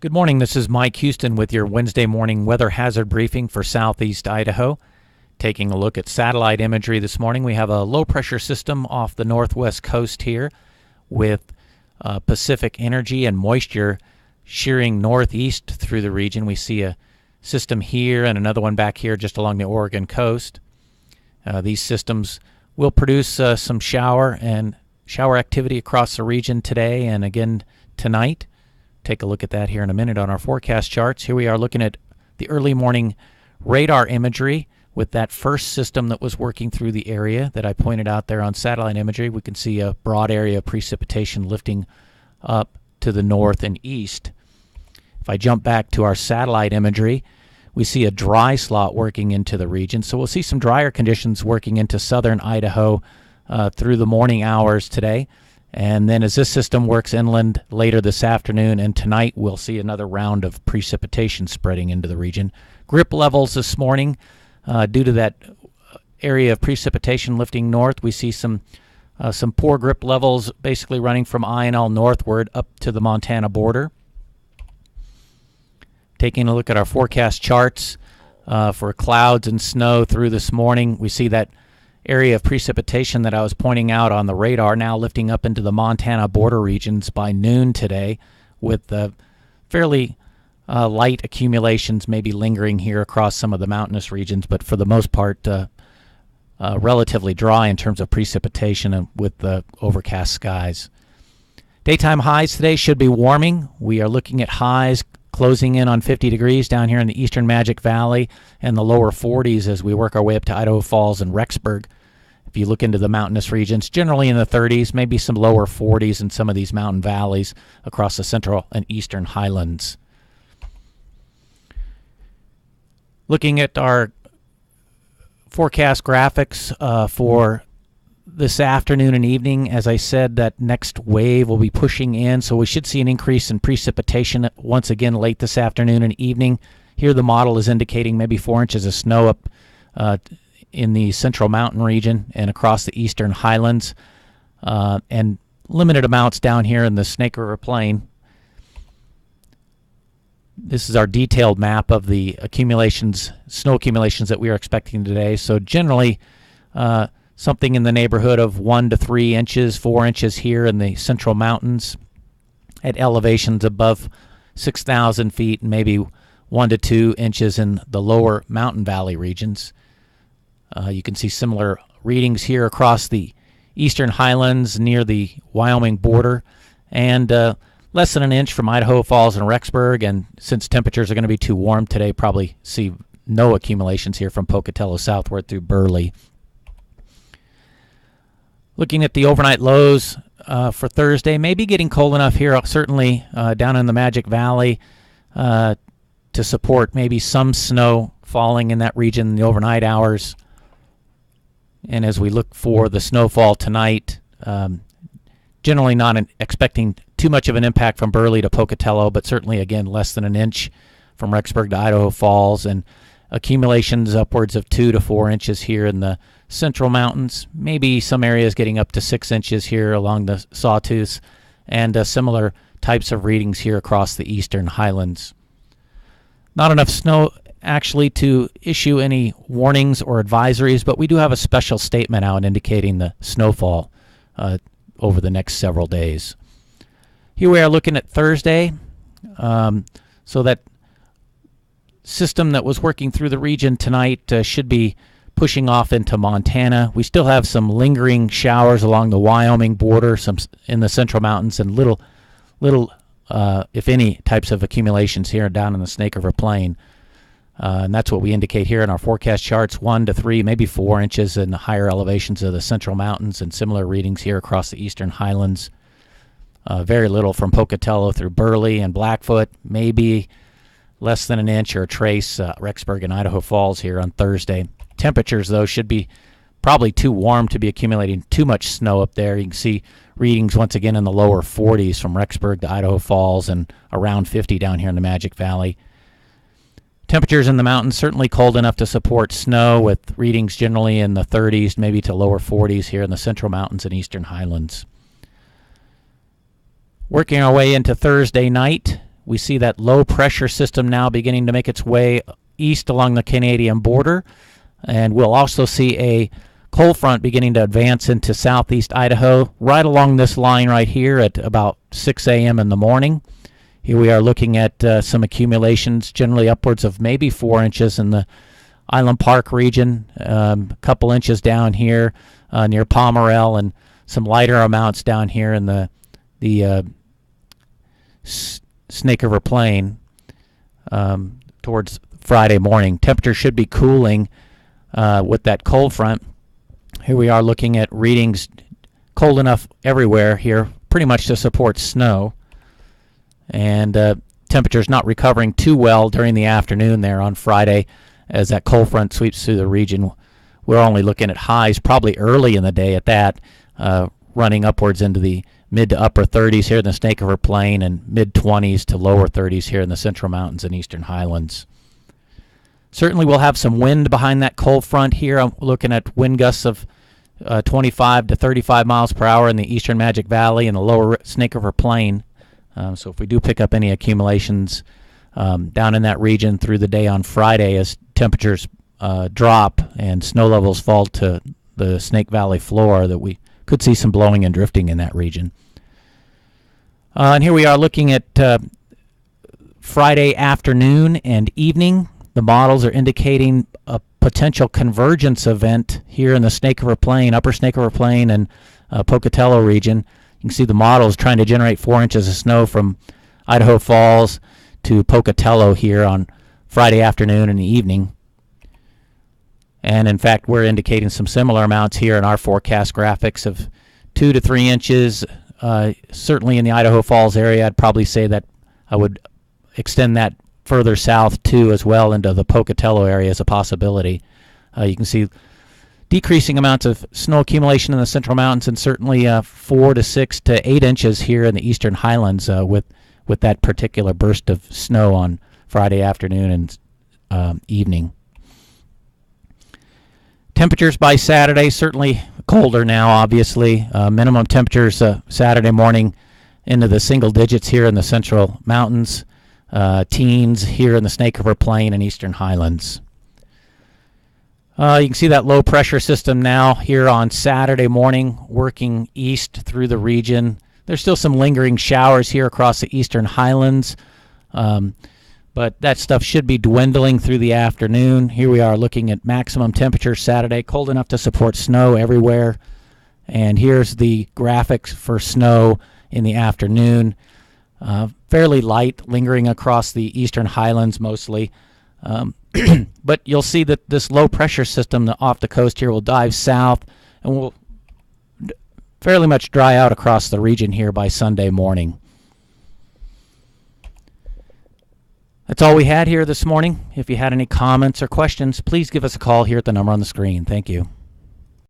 Good morning, this is Mike Houston with your Wednesday morning weather hazard briefing for southeast Idaho. Taking a look at satellite imagery this morning, we have a low pressure system off the northwest coast here with Pacific energy and moisture shearing northeast through the region. We see a system here and another one back here just along the Oregon coast. These systems will produce some shower activity across the region today and again tonight. Take a look at that here in a minute on our forecast charts. Here we are looking at the early morning radar imagery with that first system that was working through the area that I pointed out there on satellite imagery. We can see a broad area of precipitation lifting up to the north and east. If I jump back to our satellite imagery, we see a dry slot working into the region. So we'll see some drier conditions working into southern Idaho through the morning hours today. And then as this system works inland later this afternoon and tonight, we'll see another round of precipitation spreading into the region. Grip levels this morning, due to that area of precipitation lifting north, we see some poor grip levels basically running from INL northward up to the Montana border. Taking a look at our forecast charts for clouds and snow through this morning, we see that area of precipitation that I was pointing out on the radar now lifting up into the Montana border regions by noon today with fairly light accumulations maybe lingering here across some of the mountainous regions, but for the most part relatively dry in terms of precipitation and with the overcast skies. Daytime highs today should be warming. We are looking at highs closing in on 50 degrees down here in the eastern Magic Valley and the lower 40s as we work our way up to Idaho Falls and Rexburg. If you look into the mountainous regions, generally in the 30s, maybe some lower 40s in some of these mountain valleys across the central and eastern highlands. Looking at our forecast graphics for this afternoon and evening, as I said, that next wave will be pushing in, so we should see an increase in precipitation once again late this afternoon and evening. Here the model is indicating maybe 4 inches of snow up in the central mountain region and across the eastern highlands, and limited amounts down here in the Snake River Plain. This is our detailed map of the snow accumulations that we are expecting today. So generally, something in the neighborhood of 1 to 3 inches, 4 inches here in the central mountains at elevations above 6,000 feet, and maybe 1 to 2 inches in the lower mountain valley regions. You can see similar readings here across the eastern highlands near the Wyoming border, and less than an inch from Idaho Falls and Rexburg. And since temperatures are going to be too warm today, probably see no accumulations here from Pocatello southward through Burley. Looking at the overnight lows for Thursday, maybe getting cold enough here, certainly down in the Magic Valley, to support maybe some snow falling in that region in the overnight hours. And as we look for the snowfall tonight, generally not expecting too much of an impact from Burley to Pocatello, but certainly, again, less than an inch from Rexburg to Idaho Falls, and accumulations upwards of 2 to 4 inches here in the central mountains, maybe some areas getting up to 6 inches here along the Sawtooth, and similar types of readings here across the eastern highlands. Not enough snow actually to issue any warnings or advisories, but we do have a special statement out indicating the snowfall over the next several days. Here we are looking at Thursday. So that system that was working through the region tonight should be pushing off into Montana. We still have some lingering showers along the Wyoming border, some in the central mountains, and little, if any, types of accumulations here down in the Snake River Plain. And that's what we indicate here in our forecast charts, 1 to 3, maybe 4 inches in the higher elevations of the central mountains, and similar readings here across the eastern highlands. Very little from Pocatello through Burley and Blackfoot, maybe less than an inch or a trace, Rexburg and Idaho Falls here on Thursday. Temperatures, though, should be probably too warm to be accumulating too much snow up there. You can see readings once again in the lower 40s from Rexburg to Idaho Falls and around 50 down here in the Magic Valley. Temperatures in the mountains certainly cold enough to support snow, with readings generally in the 30s, maybe to lower 40s here in the central mountains and eastern highlands. Working our way into Thursday night, we see that low pressure system now beginning to make its way east along the Canadian border. And we'll also see a cold front beginning to advance into southeast Idaho right along this line right here at about 6 a.m. in the morning. Here we are looking at some accumulations, generally upwards of maybe 4 inches in the Island Park region, a couple inches down here near Pomerel, and some lighter amounts down here in the Snake River Plain towards Friday morning. Temperature should be cooling with that cold front. Here we are looking at readings cold enough everywhere here, pretty much to support snow. And temperatures not recovering too well during the afternoon there on Friday as that cold front sweeps through the region. We're only looking at highs probably early in the day at that, running upwards into the mid to upper 30s here in the Snake River Plain and mid 20s to lower 30s here in the Central Mountains and Eastern Highlands. Certainly we'll have some wind behind that cold front here. I'm looking at wind gusts of 25 to 35 miles per hour in the Eastern Magic Valley and the lower Snake River Plain. So if we do pick up any accumulations down in that region through the day on Friday as temperatures drop and snow levels fall to the Snake Valley floor, that we could see some blowing and drifting in that region. And here we are looking at Friday afternoon and evening. The models are indicating a potential convergence event here in the Snake River Plain, upper Snake River Plain and Pocatello region. You can see the models trying to generate 4 inches of snow from Idaho Falls to Pocatello here on Friday afternoon and evening. And in fact, we're indicating some similar amounts here in our forecast graphics of 2 to 3 inches. Certainly in the Idaho Falls area, I'd probably say that I would extend that further south too as well into the Pocatello area as a possibility. You can see decreasing amounts of snow accumulation in the Central Mountains and certainly 4 to 6 to 8 inches here in the Eastern Highlands with that particular burst of snow on Friday afternoon and evening. Temperatures by Saturday, certainly colder now, obviously. Minimum temperatures Saturday morning into the single digits here in the Central Mountains, teens here in the Snake River Plain and Eastern Highlands. You can see that low pressure system now here on Saturday morning working east through the region. There's still some lingering showers here across the Eastern Highlands, but that stuff should be dwindling through the afternoon. Here we are looking at maximum temperature Saturday, cold enough to support snow everywhere. And here's the graphics for snow in the afternoon. Fairly light, lingering across the Eastern Highlands mostly. But you'll see that this low pressure system off the coast here will dive south and will fairly much dry out across the region here by Sunday morning. That's all we had here this morning. If you had any comments or questions, please give us a call here at the number on the screen. Thank you.